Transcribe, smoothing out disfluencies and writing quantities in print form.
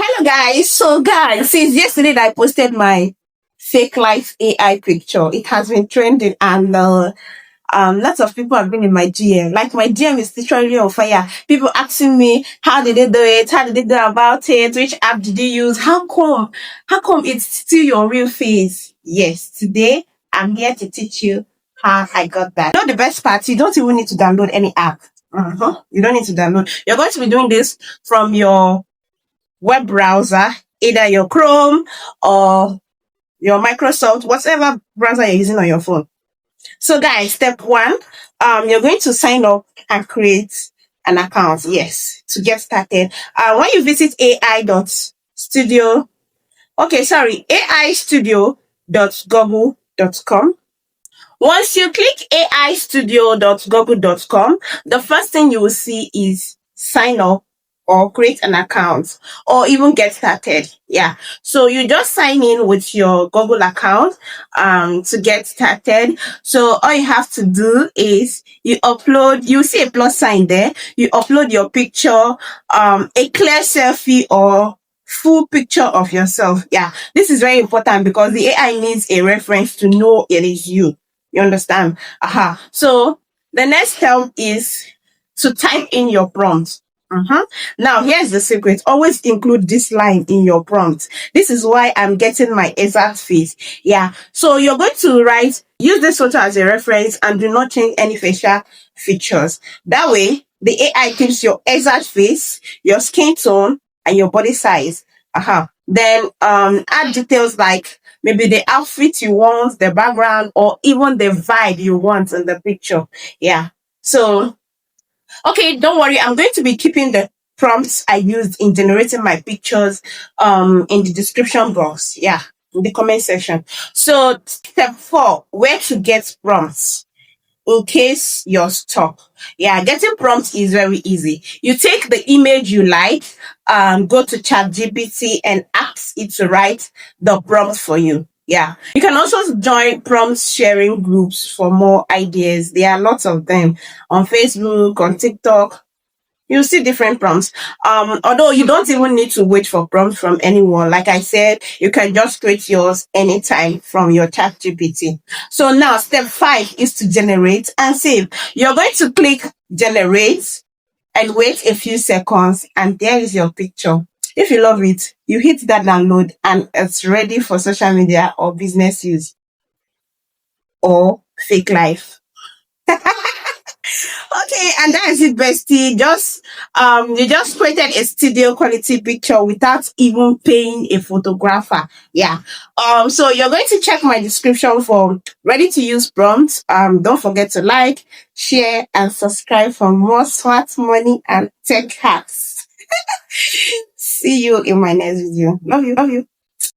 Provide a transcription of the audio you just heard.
Hello guys. So guys, since yesterday that I posted my fake life AI picture, it has been trending and lots of people have been in my DM. Like my DM is literally on fire. People asking me how did they do it? How did they go about it? Which app did you use? How come it's still your real face? Yes, today I'm here to teach you how I got that. You know the best part, you don't even need to download any app. You don't need to download. You're going to be doing this from your web browser, either your Chrome or your Microsoft, whatever browser you're using on your phone. So guys, step one, you're going to sign up and create an account. Yes, to get started. When you visit ai.studio, okay, sorry, aistudio.google.com. Once you click aistudio.google.com, the first thing you will see is sign up or create an account or even get started. Yeah. So you just sign in with your Google account to get started. So all you have to do is you see a plus sign there, you upload your picture, a clear selfie or full picture of yourself. Yeah. This is very important because the AI needs a reference to know it is you. You understand? Aha. So the next step is to type in your prompt. Now, here's the secret. Always include this line in your prompt. This is why I'm getting my exact face. Yeah. So you're going to use this photo as a reference and do not change any facial features. That way, the AI keeps your exact face, your skin tone, and your body size. Then add details like maybe the outfit you want, the background, or even the vibe you want in the picture. Yeah. So okay, don't worry. I'm going to be keeping the prompts I used in generating my pictures in the description box. Yeah, in the comment section. So step 4, where to get prompts in case you're stuck. Yeah, getting prompts is very easy. You take the image you like, go to ChatGPT and ask it to write the prompt for you. Yeah, you can also join prompt sharing groups for more ideas. There are lots of them on Facebook, on TikTok. You see different prompts. Although you don't even need to wait for prompts from anyone. Like I said, you can just create yours anytime from your chat GPT. So now step 5 is to generate and save. You're going to click generate and wait a few seconds, and there is your picture. If you love it, you hit that download and it's ready for social media or business use or fake life. Okay, and that is it, bestie. You just created a studio quality picture without even paying a photographer. Yeah. So you're going to check my description for ready to use prompts. Don't forget to like, share, and subscribe for more smart money and tech hacks. See you in my next video. Love you. Love you.